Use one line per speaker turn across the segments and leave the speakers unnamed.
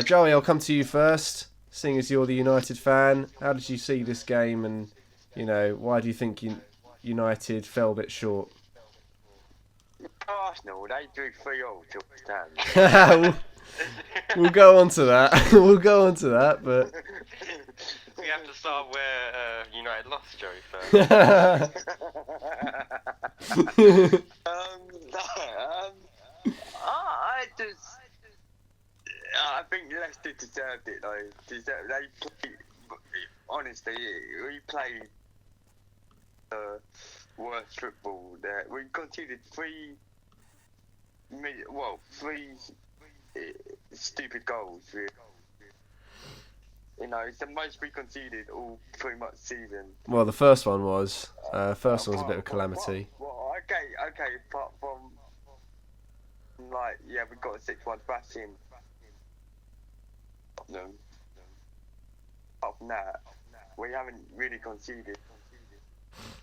Joey, I'll come to you first. Seeing as you're the United fan, how did you see this game, and why do you think United fell a bit short?
Arsenal, they drew 3-all to West
we'll,
Ham.
we'll go on to that. We'll go on to that, but
We have to start where United lost, Joey, first.
I think Leicester deserved it though. They played, honestly, we played worst football there. We conceded three stupid goals. It's the most we conceded all 3 months season.
Well, the first one was a bit of a calamity.
Okay. Apart from we got a 6-1 thrashing. Apart from that, we haven't really conceded.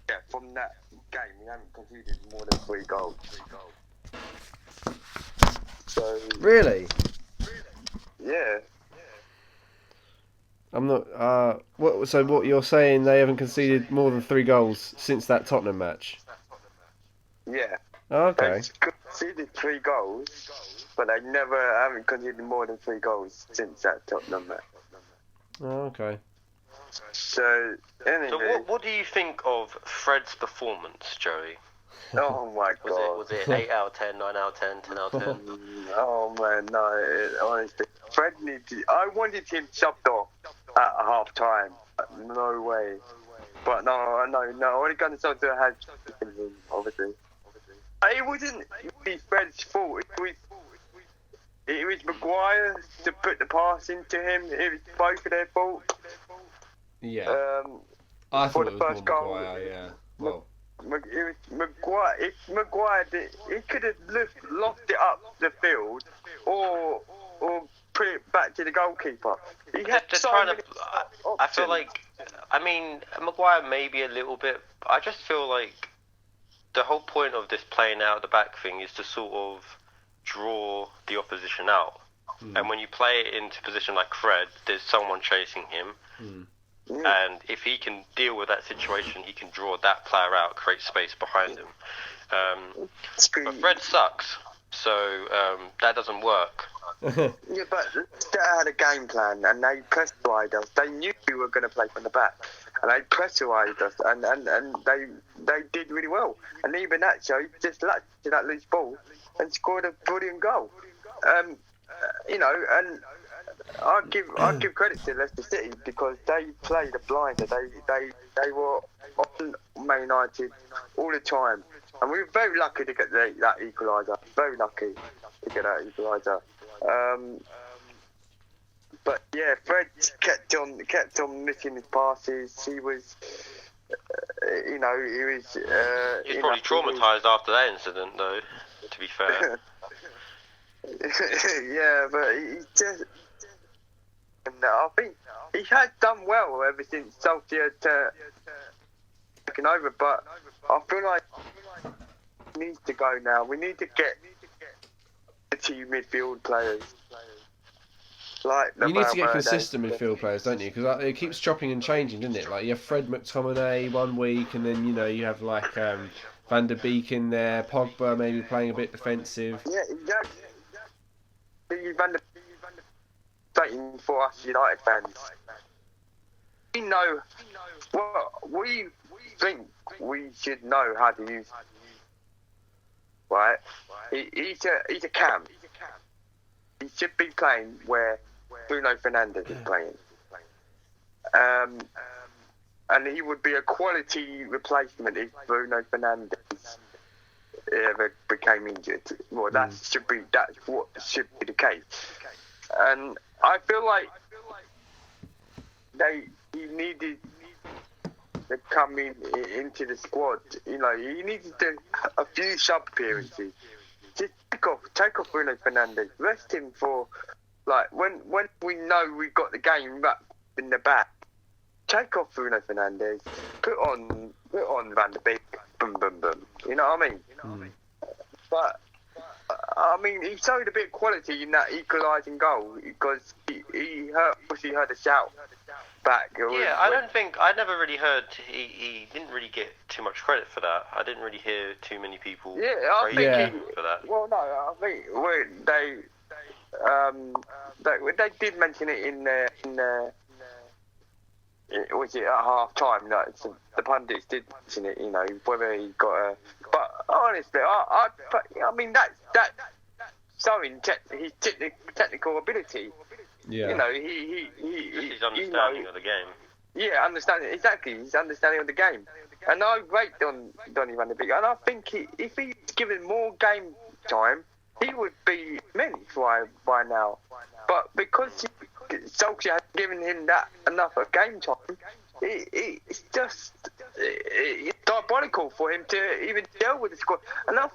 Yeah, from that game, we haven't conceded more than 3 goals. So
Really?
yeah.
I'm not. So what you're saying? They haven't conceded more than 3 goals since that Tottenham match.
Yeah.
Oh, okay.
They've conceded 3 goals, but they haven't conceded more than 3 goals since that Tottenham match.
Oh, okay.
So anyway.
So what do you think of Fred's performance, Joey?
Oh my god.
Was it 8 out of 10, 9 out of 10, 10 out of 10?
Oh man, no. Honestly, Fred I wanted him subbed off at half time. No way. But no. When it comes down to it, had obviously. It wasn't really Fred's fault. It was Maguire to put the pass into him. It was both of their fault.
Yeah. I
for
thought
the
it was
first
more
goal.
Maguire, yeah. Well,
It was Maguire. If Maguire he could have lost it up the field, or put it back to the goalkeeper. He had so many
I feel like, Maguire maybe a little bit. I just feel like the whole point of this playing out the back thing is to sort of draw the opposition out. And when you play it into a position like Fred, there's someone chasing him. And if he can deal with that situation, he can draw that player out, create space behind him. But Fred sucks, so that doesn't work.
Yeah, but they had a game plan and they pressurised us. They knew we were going to play from the back, and they pressurised us, and they did really well. And even that show, just latched to that loose ball and scored a brilliant goal. And I give credit to Leicester City because they played a blinder. They were on Man United all the time, and we were very lucky to get that equaliser. Very lucky to get that equaliser. But yeah, Fred kept on missing his passes. He was,
He's probably traumatised after that incident, though. To be fair.
Yeah, but he just. I think he has done well ever since Solskjaer taken over, but I feel like he needs to go now. We need to get the 2 midfield players.
You need to get consistent midfield players, don't you? Because it keeps chopping and changing, doesn't it? Like you have Fred McTominay one week, and then you have like Van der Beek in there, Pogba maybe playing a bit defensive.
Yeah, exactly. Van der Beek for us United fans. We know. Well, we think we should know how to use. Right? He's a cam. He should be playing where Bruno Fernandes is playing. And he would be a quality replacement if Bruno Fernandes ever became injured. Well, that's what should be the case. And I feel like he needed to come into the squad. He needed to a few sub appearances. Just take off Bruno Fernandes. Rest him for when we know we've got the game back in the back. Take off Bruno Fernandes. Put on Van der Beek. Boom, boom, boom. You know what I mean? But I mean, he showed a bit of quality in that equalising goal because he obviously heard a shout back.
I never really heard, he didn't really get too much credit for that. I didn't really hear too many people praising him for that.
Well, no, I think they did mention it in their was it at half time? Like, the pundits did mention it, you know, whether he got a. But honestly, I mean that's showing his technical ability.
Yeah.
You know, he
his understanding of the game.
Yeah, understanding exactly. His understanding of the game, and I rate Donny van der Beek, and I think if he's given more game time, he would be immense by now. But because Solskjaer has given him that enough of game time, it's just diabolical for him to even deal with the squad. And I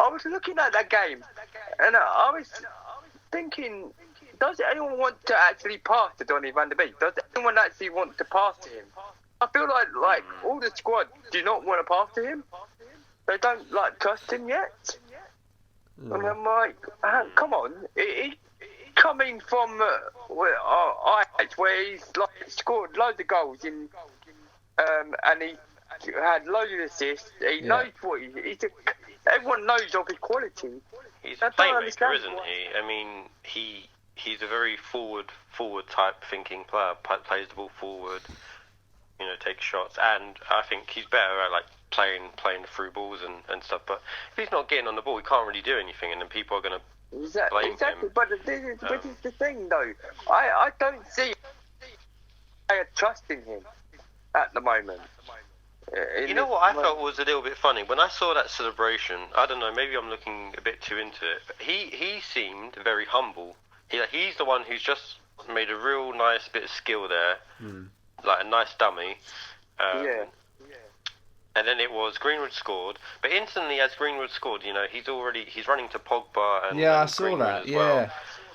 was looking at that game, and I was thinking, does anyone want to actually pass to Donny van der Beek? Does anyone actually want to pass to him? I feel like all the squad do not want to pass to him. They don't trust him yet. And I'm like, come on, he coming from Ajax, where he's scored loads of goals in, and he had loads of assists. He knows what everyone knows of his quality.
He's a playmaker, isn't he? I mean, he's a very forward type thinking player. Plays the ball forward, you know, takes shots, and I think he's better at playing through balls and stuff. But if he's not getting on the ball, he can't really do anything, and then people are going to blame him.
But this is the thing, though. I don't see a trust in him at the moment.
You know what I felt was a little bit funny? When I saw that celebration, I don't know, maybe I'm looking a bit too into it, but he seemed very humble. He's the one who's just made a real nice bit of skill there, like a nice dummy. And then it was Greenwood scored, but instantly as Greenwood scored, you know, he's running to Pogba and
I saw
Greenwood
that.
as well.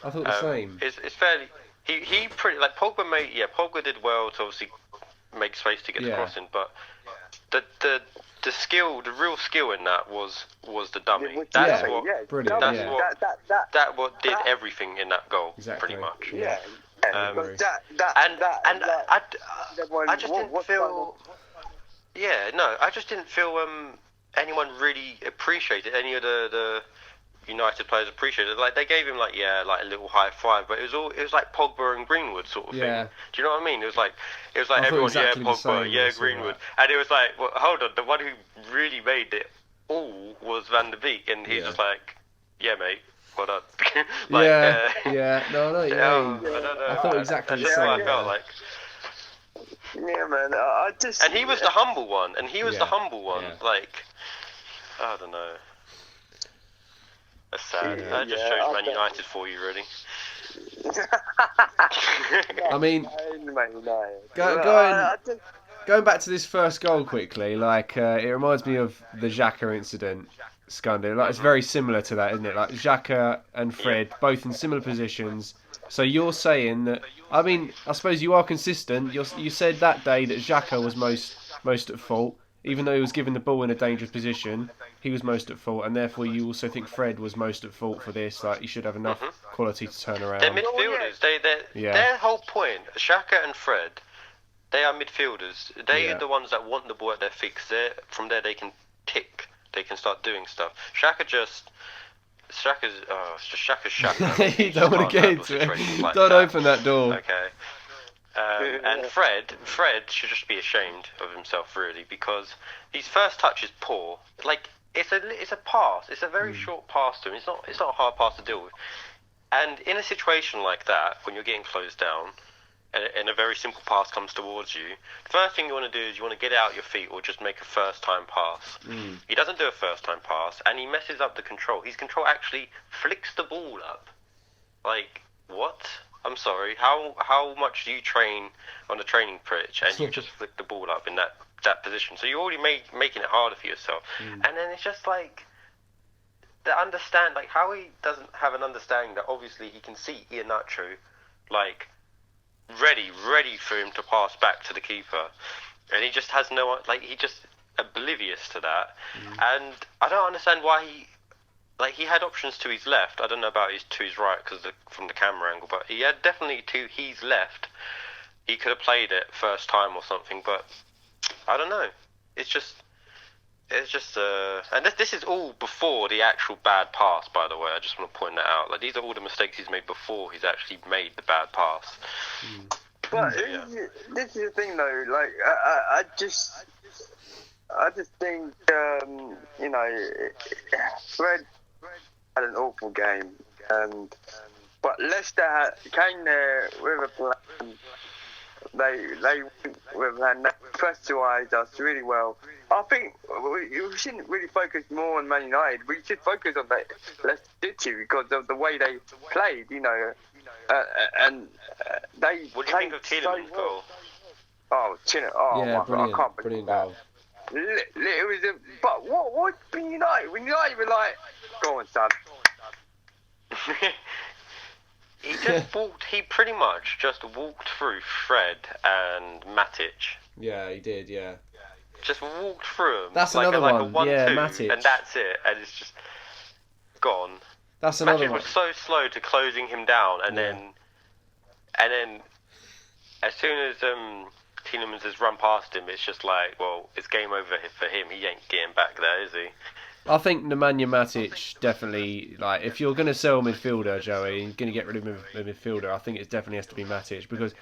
I thought the same.
It's fairly he pretty Pogba did well to obviously make space to get the cross in, but the skill, the real skill in that was the dummy. That's
brilliant.
That what did everything in that goal, pretty much. I just didn't feel. Yeah, no, I just didn't feel anyone really appreciated, any of the United players appreciated it. Like, they gave him a little high five, but it was like Pogba and Greenwood sort of thing. Do you know what I mean? It was like everyone,
exactly
Pogba, Greenwood, and it was like, well, hold on, the one who really made it all was Van der Beek, and he's just like, yeah, mate. Well done.
I thought exactly the same.
I felt like.
Yeah, man.
And he was the humble one. Like, I don't know. That's sad. That just shows Man United for you, really.
I mean, going back to this first goal quickly, it reminds me of the Xhaka incident, Skundy. It's very similar to that, isn't it? Like, Xhaka and Fred, both in similar positions. So you're saying that, I mean, I suppose you are consistent. You said that day that Xhaka was most at fault, even though he was given the ball in a dangerous position. He was most at fault, and therefore you also think Fred was most at fault for this. Like, he should have enough quality to turn around.
They're midfielders. Their whole point, Xhaka and Fred, they are midfielders. They are the ones that want the ball at their feet. Cause from there they can tick. They can start doing stuff. Shaka's Shaka.
You don't want to get into it. Don't open that door.
Okay. And Fred should just be ashamed of himself, really, because his first touch is poor. Like, it's a pass. It's a very short pass to him. It's not a hard pass to deal with. And in a situation like that, when you're getting closed down, and a very simple pass comes towards you, the first thing you want to do is you want to get it out your feet or just make a first-time pass. He doesn't do a first-time pass, and he messes up the control. His control actually flicks the ball up. Like, what? I'm sorry. How much do you train on the training pitch and you just flick the ball up in that position? So you're already making it harder for yourself. And then it's just like, how he doesn't have an understanding that obviously he can see Iheanacho, like, ready for him to pass back to the keeper, and he just has he's just oblivious to that. And I don't understand why like he had options to his left. I don't know about to his right because from the camera angle, but he had definitely to his left. He could have played it first time or something, but I don't know. It's just, and this is all before the actual bad pass. By the way, I just want to point that out. Like these are all the mistakes he's made before he's actually made the bad pass.
But this is the thing, though. Like, I just think, Fred had an awful game, but Leicester came there with a plan. They went with and pressurised us really well. I think we shouldn't really focus more on Man United. We should focus on that Leicester City because of the way they played, and they.
What do you think of Tielemans' goal?
Oh,
Yeah,
my God, I can't believe
brilliant
that.
goal.
It was but what when United were like, go on, son.
He pretty much just walked through Fred and Matic.
Yeah, he did. Yeah.
Just walked through them.
That's
like
another
a
one. Yeah,
1-2,
Matic.
and that's it. And it's just gone.
That's another
Matic
one.
was so slow to closing him down, and then as soon as Tielemans has run past him, it's just like, well, it's game over for him. He ain't getting back there, is he?
I think Nemanja Matic definitely, like, if you're going to sell a midfielder, Joey, you're going to get rid of a midfielder, I think it definitely has to be Matic because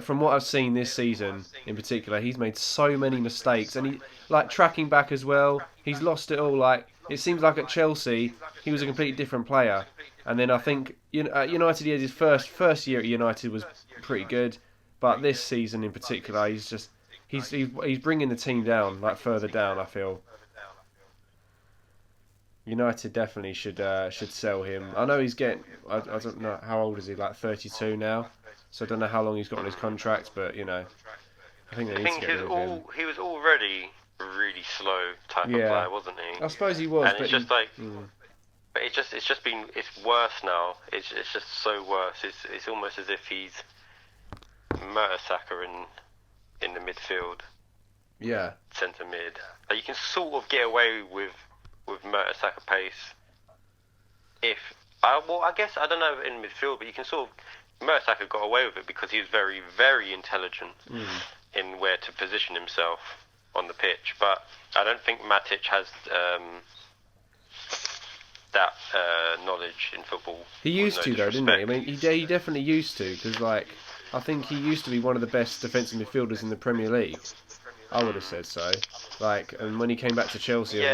from what I've seen this season in particular, he's made so many mistakes and he, like, tracking back as well, he's lost it all. Like, it seems like at Chelsea, he was a completely different player. And then I think at United, his first year at United was pretty good, but this season in particular, he's bringing the team down, like further down, I feel. United definitely should sell him. I know he's getting. I don't know how old is he. Like 32 now. So I don't know how long he's got on his contract, but I think they need to get rid of him.
He was already a really slow type of player, wasn't he?
I suppose he was.
And it's just but it's worse now. It's just so worse. It's almost as if he's Mertesacker in the midfield.
Yeah.
Centre mid. Like you can sort of get away with Mertesacker pace. I guess I don't know in midfield, but you can sort of Mertesacker got away with it because he was very, very intelligent in where to position himself on the pitch. But I don't think Matic has that knowledge in football.
He used to though, didn't he? I mean, he definitely used to because I think he used to be one of the best defensive midfielders in the Premier League. I would have said so. And when he came back to Chelsea,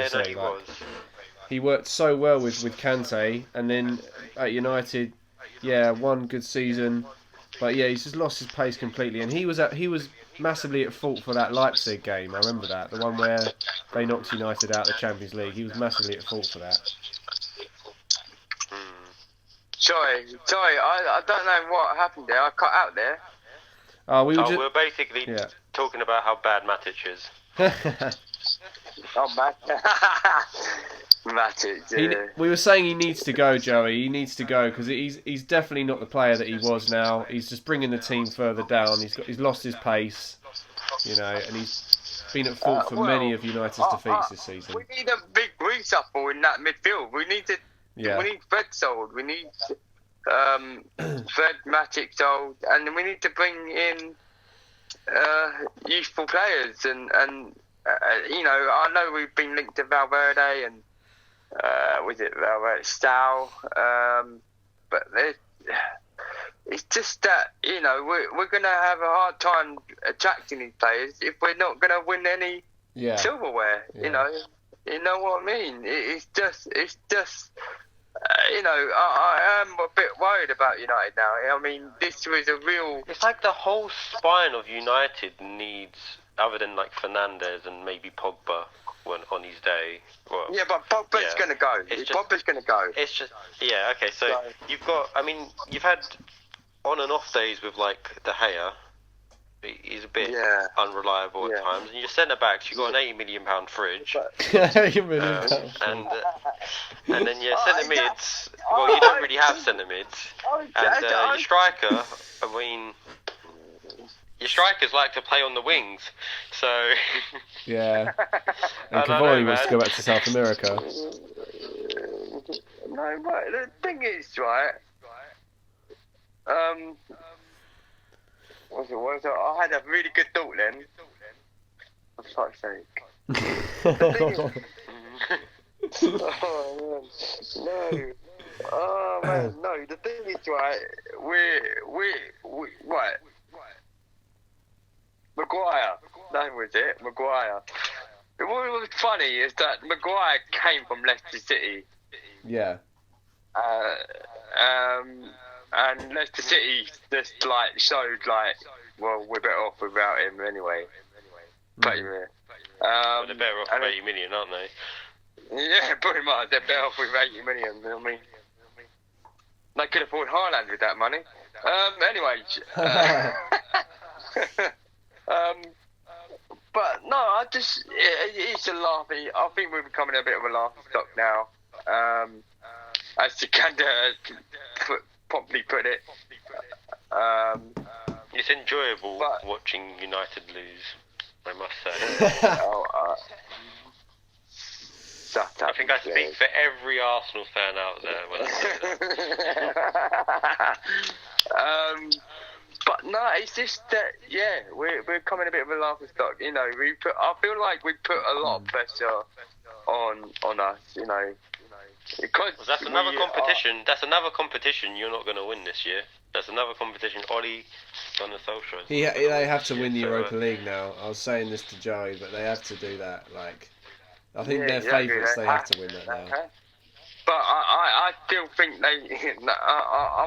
he worked so well with Kante, and then at United, one good season, but he's just lost his pace completely. And he was massively at fault for that Leipzig game. I remember that, the one where they knocked United out of the Champions League. He was massively at fault for that.
Sorry, I don't know what happened there. I cut out there.
We're basically talking about how bad Matic is.
Matic.
We were saying he needs to go, Joey. He needs to go because he's definitely not the player that he was now. He's just bringing the team further down. He's lost his pace, and he's been at fault for many of United's defeats this season.
We need a big reshuffle in that midfield. We need Fred sold. We need Fred Matic sold, and we need to bring in youthful players. And I know we've been linked to Valverde and was it Valverde Style, but it's just that we're going to have a hard time attracting these players if we're not going to win any silverware.
Yeah.
You know what I mean? It's just. I am a bit worried about United now. I mean, this was a real...
It's like the whole spine of United needs, other than like Fernandes and maybe Pogba on his day. Well,
but Pogba's going to go. Pogba's going to go.
It's just... Yeah, okay, so you've had on and off days with like De Gea. He's a bit unreliable at times. And your centre backs, you've got an £80 million fridge. And then your centre mids, well, you don't really have centre mids. And your striker, your strikers like to play on the wings. So.
Yeah. And Cavani wants to go back to South America.
No, but the thing is, right? What's it? I had a really good thought then. For fuck's sake. The thing is, oh man, no. Oh man, no. The thing is, right? We right. Maguire. That was it. Maguire. What was funny is that Maguire came from Leicester City.
Yeah.
And Leicester City just like showed like, well, we're better off without him anyway.
But they're better off with 80 million, aren't they?
Yeah, pretty much. They're better off with 80 million. You know what I mean? They could afford Haaland with that money. Anyway. But no, it's a laughing. I think we're becoming a bit of a laughing stock now. As Sikander properly put it.
It's enjoyable watching United lose, I must say. I think I speak for every Arsenal fan out there when I say that. But no, it's just that we're becoming a bit of a laughing stock. You know, I feel like we put a lot of pressure on us. You know, because that's another competition. That's another competition you're not going to win this year. That's another competition. Ollie, Gunnar Solskjaer.
They have to win the Europa League now. I was saying this to Joey, but they have to do that. Like, I think they're favourites. They have to win that now.
But I still think I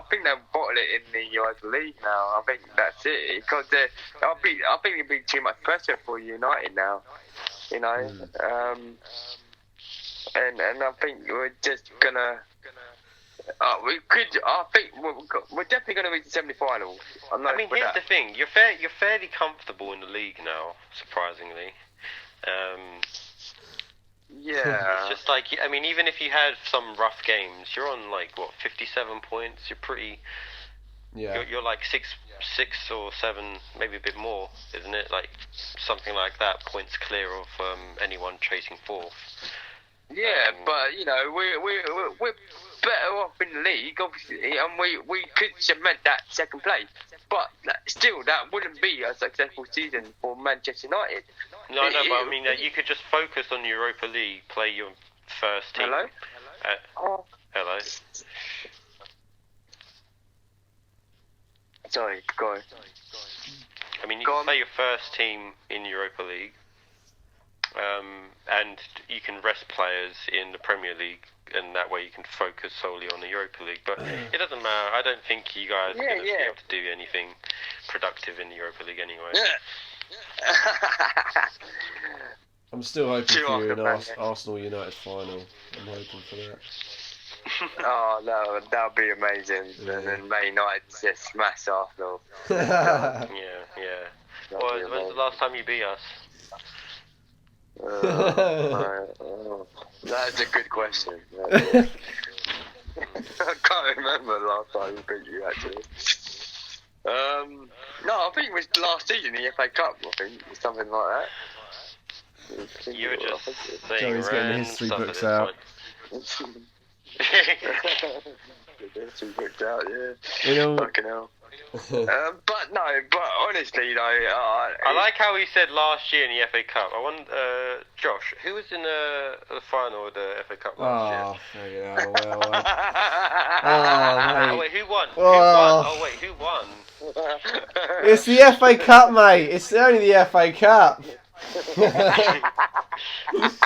think they'll bottle it in the Europa League now. I think that's it because I think it'd be too much pressure for United now. You know, and I think we're just gonna. I think we're definitely going to reach the semi-finals.
I mean, here's the thing: you're fairly comfortable in the league now, surprisingly.
Yeah.
It's just like, I mean, even if you had some rough games, you're on like 57 points. You're pretty.
Yeah.
You're like six or seven, maybe a bit more, isn't it? Like something like that, points clear of anyone chasing fourth.
Yeah, but you know, we're better off in the league, obviously, and we could cement that second place. But still, that wouldn't be a successful season for Manchester United.
No, but I mean, you could just focus on Europa League, play your first team.
Hello?
Hello.
Sorry, go on.
I mean, you can play your first team in Europa League, and you can rest players in the Premier League, and that way you can focus solely on the Europa League. But it doesn't matter. I don't think you guys are going to be able to do anything productive in the Europa League anyway.
I'm still hoping for an Arsenal United final. I'm hoping for that.
Oh no, that would be amazing. Yeah. And then Man United just smash Arsenal.
Yeah. When's the last time you beat us?
That's a good question. I can't remember the last time we beat you actually. No, I think it was last season, the FA Cup. I think something like that.
You were just saying.
Joey's getting the history books out.
History books out, yeah.
You know.
Fucking hell. But honestly, though,
I like how he said last year in the FA Cup. I wonder, Josh, who was in the final of the FA Cup last year? Oh, wait, who won? Who won?
It's the FA Cup, mate. It's only the FA Cup.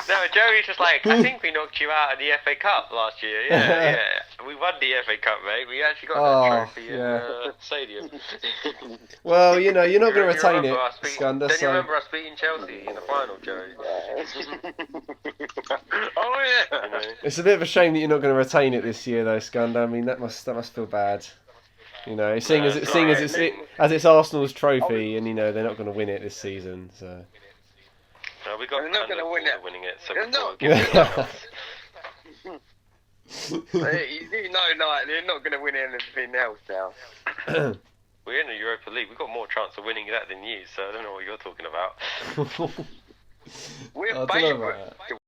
No, Joey's just like, I think we knocked you out of the FA Cup last year. Yeah. We won the FA Cup, mate. We actually got that trophy in the stadium.
Well, you know, you're not going to retain it, Skander.
Then you remember us beating Chelsea in the final, Joey?
Oh, yeah.
You know?
It's a bit of a shame that you're not going to retain it this year, though, Skander. I mean, that must feel bad. You know, seeing as it's Arsenal's trophy, and you know they're not going to win it this season, so.
No, we got.
They're not going to win it.
Winning it, so
they're
we'll
not.
give it a chance.
You know, like they're not going to win anything else now.
We're in the Europa League. We've got more chance of winning that than you, so I don't know what you're talking about.
We're favourite to